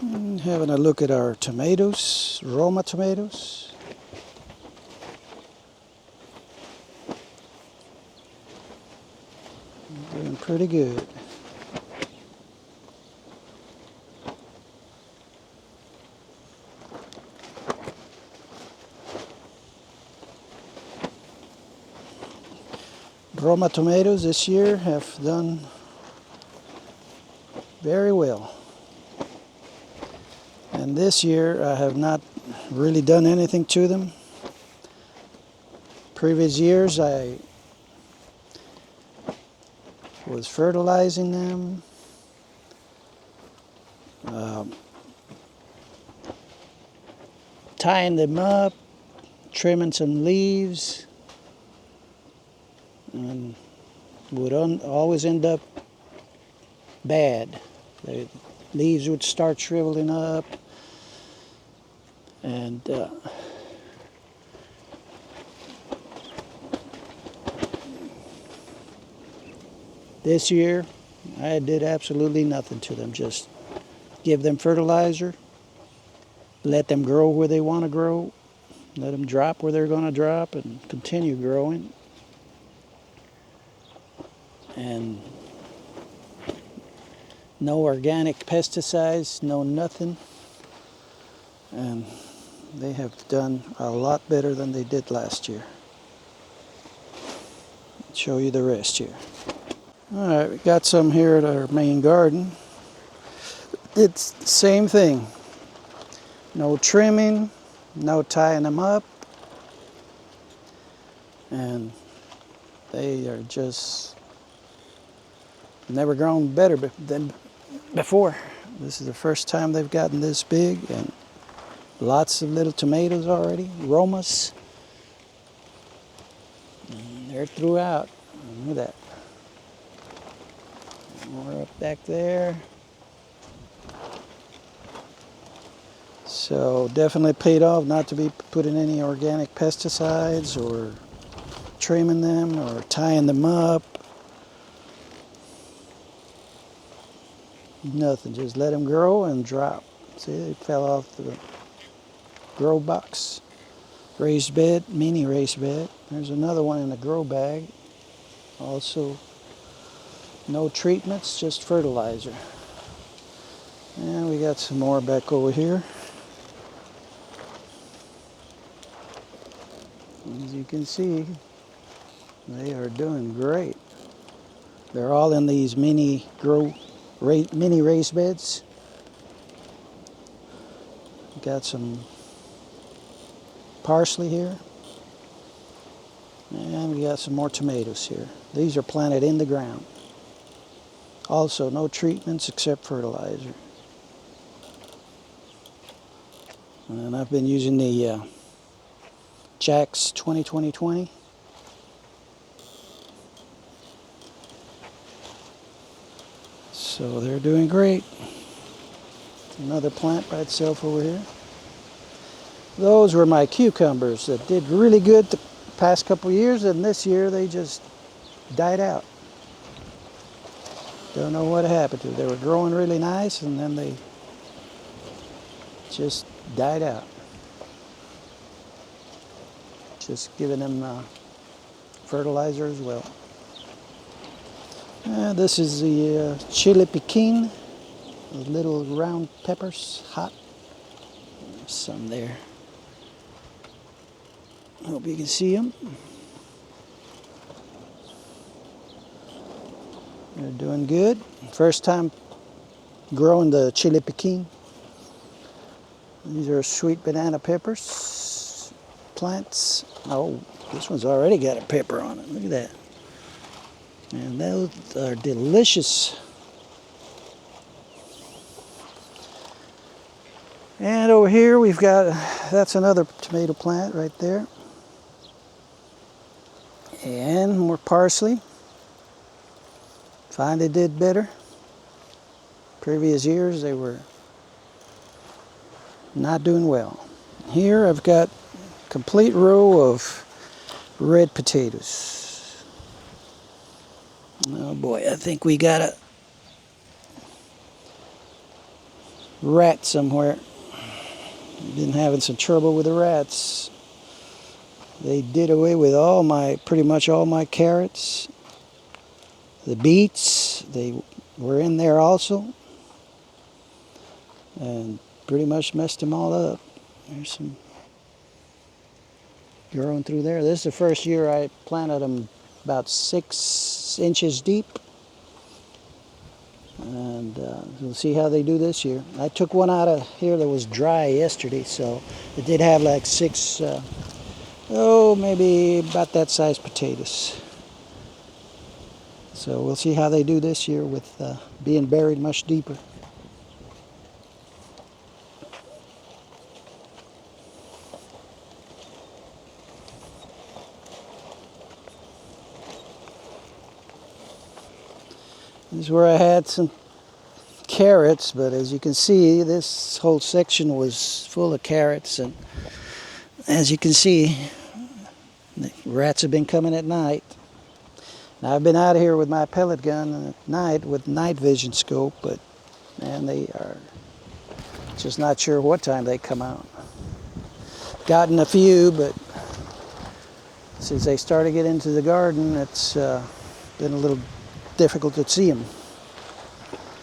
And having a look at our tomatoes, Roma tomatoes. Doing pretty good. Roma tomatoes this year have done very well. And this year I have not really done anything to them. Previous years I was fertilizing them, tying them up, trimming some leaves, and would always end up bad. The leaves would start shriveling up, and this year I did absolutely nothing to them. Just give them fertilizer, let them grow where they want to grow, let them drop where they're going to drop, and continue growing. And no organic pesticides, no nothing. And they have done a lot better than they did last year. I'll show you the rest here. Alright, we got some here at our main garden. It's the same thing. No trimming, no tying them up. And they are just never grown better than before. This is the first time they've gotten this big, and lots of little tomatoes already, Romas. And they're throughout. Look at that. More up back there. So definitely paid off not to be putting any organic pesticides or trimming them or tying them up. Nothing, just let them grow and drop. See, they fell off the grow box. Raised bed, mini raised bed. There's another one in a grow bag. Also, no treatments, just fertilizer. And we got some more back over here. As you can see, they are doing great. They're all in these mini raised beds. Got some parsley here. And we got some more tomatoes here. These are planted in the ground. Also, no treatments except fertilizer. And I've been using the Jack's 20-20-20. So they're doing great. Another plant by itself over here. Those were my cucumbers that did really good the past couple years, and this year they just died out. Don't know what happened to them. They were growing really nice, and then they just died out. Just giving them fertilizer as well. This is the chili piquin, the little round peppers, hot. There's some there. Hope you can see them. They're doing good. First time growing the chili piquin. These are sweet banana peppers plants. Oh, this one's already got a pepper on it. Look at that. And those are delicious. And over here we've got, that's another tomato plant right there. And more parsley. Finally did better. Previous years they were not doing well. Here I've got a complete row of red potatoes. Oh boy, I think we got rat somewhere. Been having some trouble with the rats. They did away with pretty much all my carrots. The beets, they were in there also. And pretty much messed them all up. There's some growing through there. This is the first year I planted them about 6 inches deep. And we'll see how they do this year. I took one out of here that was dry yesterday, so it did have like 6, maybe about that size potatoes. So we'll see how they do this year with being buried much deeper. This is where I had some carrots, but as you can see, this whole section was full of carrots, and as you can see, the rats have been coming at night. Now, I've been out of here with my pellet gun at night with night vision scope, but man, they are just not sure what time they come out. Gotten a few, but since they started to get into the garden, it's been a little difficult to see them.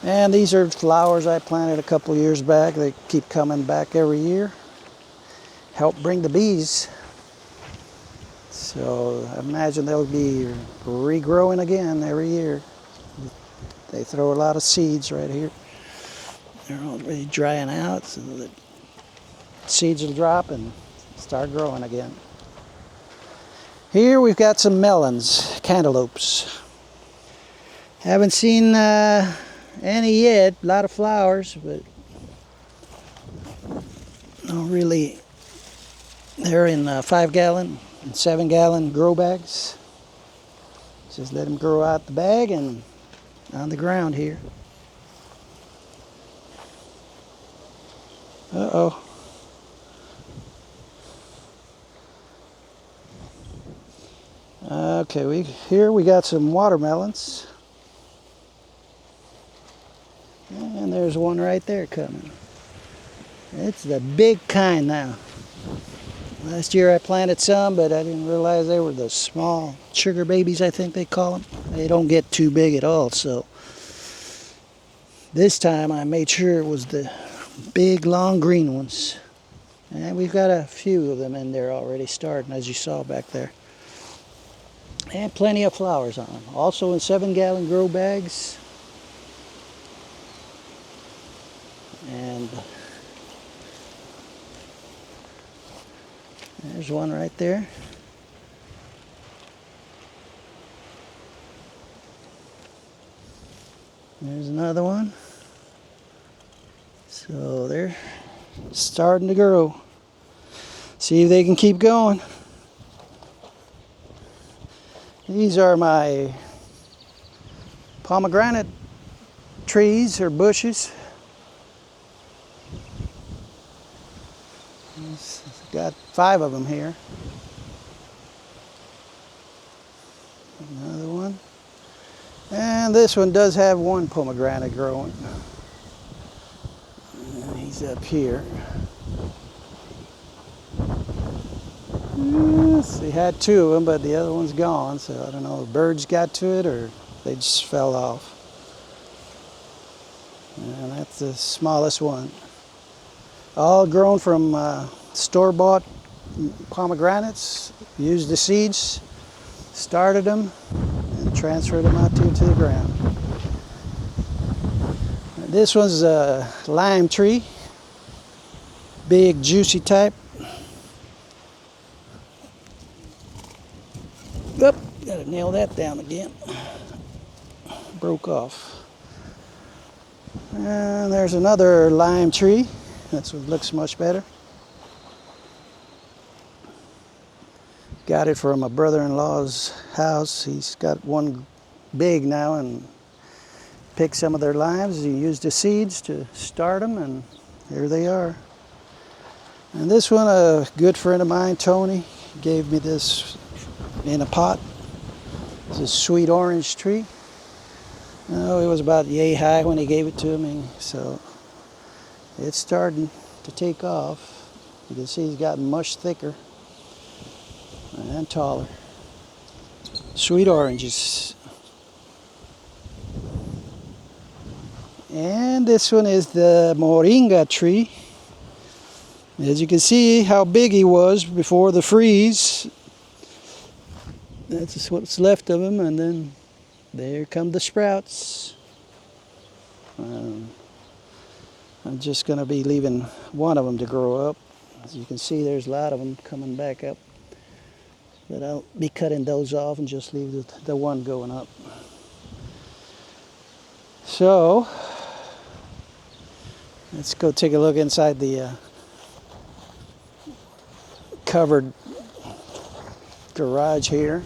And these are flowers I planted a couple years back. They keep coming back every year. Help bring the bees. So I imagine they'll be regrowing again every year. They throw a lot of seeds right here. They're already drying out, so the seeds will drop and start growing again. Here we've got some melons, cantaloupes. Haven't seen any yet, a lot of flowers, but no really. They're in 5-gallon and 7-gallon grow bags. Just let them grow out the bag and on the ground here. Uh-oh. Okay, here we got some watermelons. And there's one right there coming. It's the big kind now. Last year I planted some, but I didn't realize they were the small sugar babies, I think they call them. They don't get too big at all, so this time I made sure it was the big, long green ones. And we've got a few of them in there already starting, as you saw back there. And plenty of flowers on them. Also in 7-gallon grow bags. And there's one right there. There's another one. So they're starting to grow. See if they can keep going. These are my pomegranate trees or bushes. Got 5 of them here. Another one. And this one does have one pomegranate growing. And he's up here. Yes, he had 2 of them, but the other one's gone. So I don't know if birds got to it or they just fell off. And that's the smallest one. All grown from store-bought pomegranates. Used the seeds, started them, and transferred them out to the ground. This one's a lime tree, big juicy type. Oop, gotta nail that down again. Broke off. And there's another lime tree. That's what looks much better. Got it from a brother-in-law's house. He's got one big now and picked some of their limes. He used the seeds to start them, and here they are. And this one, a good friend of mine, Tony, gave me this in a pot. It's a sweet orange tree. Oh, it was about yay high when he gave it to me, so It's starting to take off. You can see he's gotten much thicker and taller. Sweet oranges. And this one is the moringa tree. As you can see how big he was before the freeze. That's what's left of him, and then there come the sprouts. I'm just going to be leaving one of them to grow up. As you can see, there's a lot of them coming back up. But I'll be cutting those off and just leave the one going up. So, let's go take a look inside the covered garage here.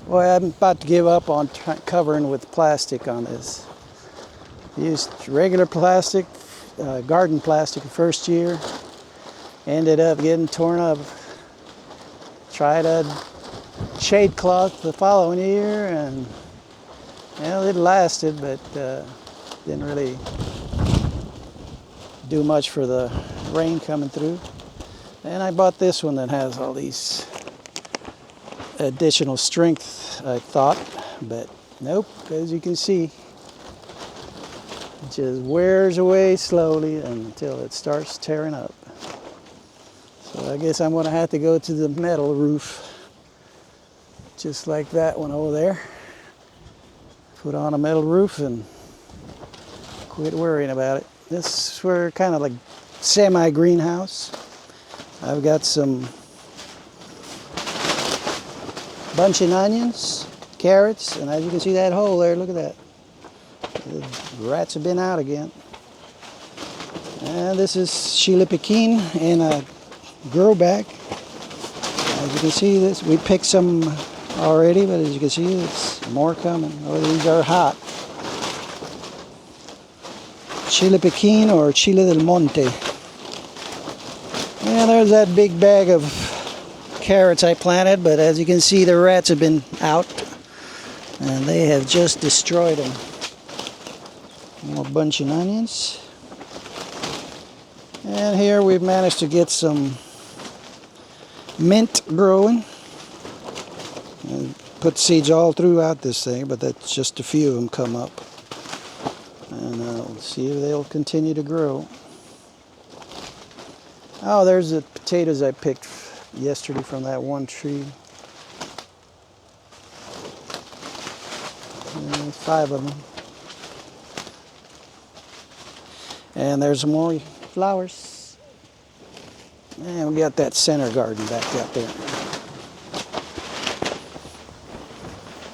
Boy, I'm about to give up on covering with plastic on this. Used regular plastic, garden plastic the first year. Ended up getting torn up. Tried a shade cloth the following year, and well, it lasted, but didn't really do much for the rain coming through. And I bought this one that has all these additional strength, I thought, but nope, as you can see, it just wears away slowly until it starts tearing up. So I guess I'm going to have to go to the metal roof, just like that one over there. Put on a metal roof and quit worrying about it. This is where kind of like semi-greenhouse. I've got some bunching onions, carrots, and as you can see that hole there, look at that. The rats have been out again. And this is Chile Pekin in a grow bag. As you can see, this we picked some already, but as you can see, it's more coming. Oh, these are hot. Chile Pekin or Chile del Monte. And there's that big bag of carrots I planted, but as you can see, the rats have been out and they have just destroyed them. More bunching onions. And here we've managed to get some mint growing. And put seeds all throughout this thing, but that's just a few of them come up. And we'll see if they'll continue to grow. Oh, there's the potatoes I picked yesterday from that one tree. And 5 of them. And there's some more flowers. And we got that center garden back out there.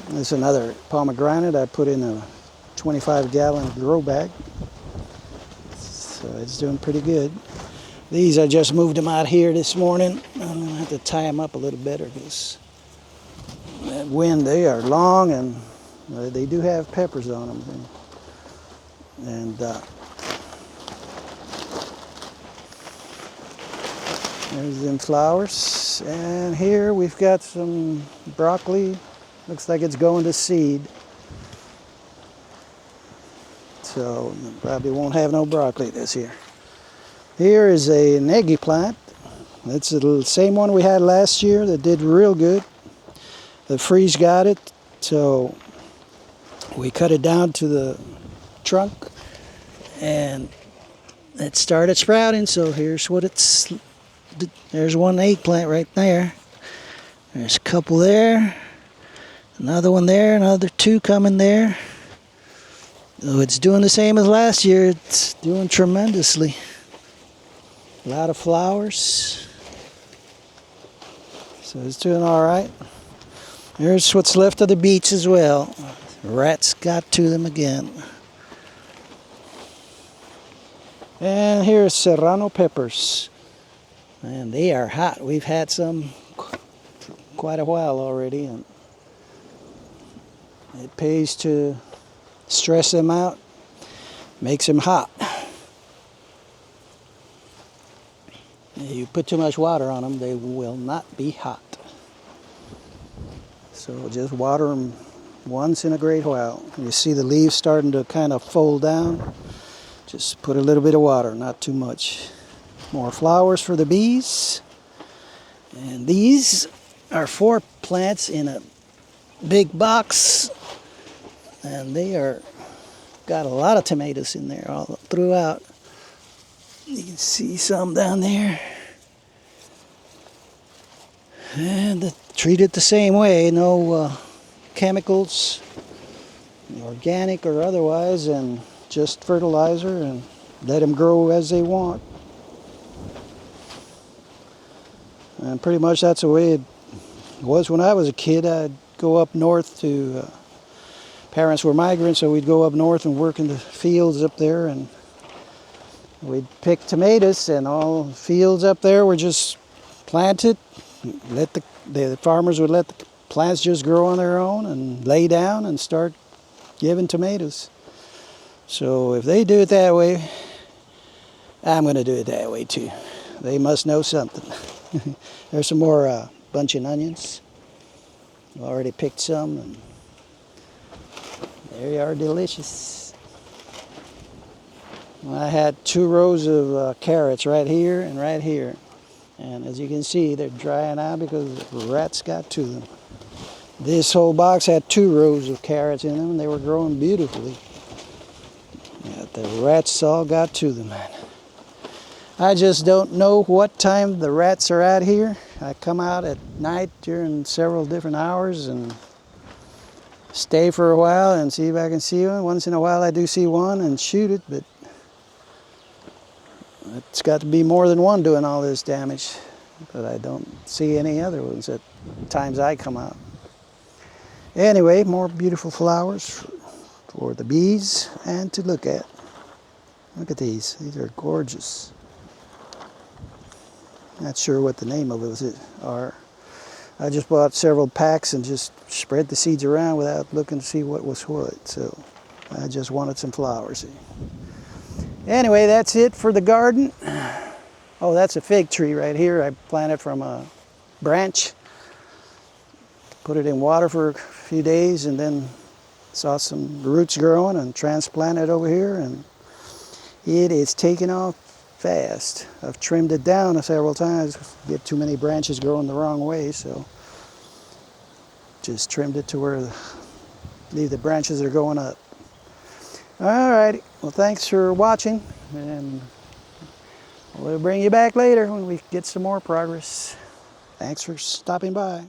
There's another pomegranate I put in a 25-gallon grow bag. So it's doing pretty good. These, I just moved them out here this morning. I'm going to have to tie them up a little better because that wind, they are long and they do have peppers on them. And there's them flowers. And here we've got some broccoli. Looks like it's going to seed. So probably won't have no broccoli this year. Here is an eggy plant. It's the same one we had last year that did real good. The freeze got it, so we cut it down to the trunk and it started sprouting. So here's what it's, there's one eggplant right there. There's a couple there, another one there, another 2 coming there. So it's doing the same as last year. It's doing tremendously. A lot of flowers. So it's doing all right. Here's what's left of the beets as well. Rats got to them again. And here's serrano peppers. And they are hot. We've had some quite a while already, and it pays to stress them out. Makes them hot. If you put too much water on them, they will not be hot. So just water them once in a great while. You see the leaves starting to kind of fold down. Just put a little bit of water, not too much. More flowers for the bees. And these are 4 plants in a big box. And they are got a lot of tomatoes in there all throughout. You can see some down there. And treated the same way, no chemicals, organic or otherwise, and just fertilizer, and let them grow as they want. And pretty much that's the way it was when I was a kid. I'd go up north to, parents were migrants, so we'd go up north and work in the fields up there, and we'd pick tomatoes, and all the fields up there were just planted. Let the farmers would let the plants just grow on their own and lay down and start giving tomatoes. So if they do it that way, I'm going to do it that way too. They must know something. There's some more bunching onions. I've already picked some, and they are delicious. I had 2 rows of carrots right here and right here. And as you can see, they're drying out because the rats got to them. This whole box had 2 rows of carrots in them, and they were growing beautifully. Yeah, the rats all got to them. I just don't know what time the rats are out here. I come out at night during several different hours and stay for a while and see if I can see one. Once in a while I do see one and shoot it, but it's got to be more than one doing all this damage. But I don't see any other ones at times I come out. Anyway, more beautiful flowers for the bees and to look at. Look at these. These are gorgeous. Not sure what the name of those are. I just bought several packs and just spread the seeds around without looking to see what was what. So I just wanted some flowers. Anyway, that's it for the garden. Oh, that's a fig tree right here. I planted from a branch. Put it in water for a few days and then saw some roots growing and transplanted over here, and it is taking off fast. I've trimmed it down several times. Get too many branches growing the wrong way, so just trimmed it to where leave the branches are going up. Alrighty, well, thanks for watching, and we'll bring you back later when we get some more progress. Thanks for stopping by.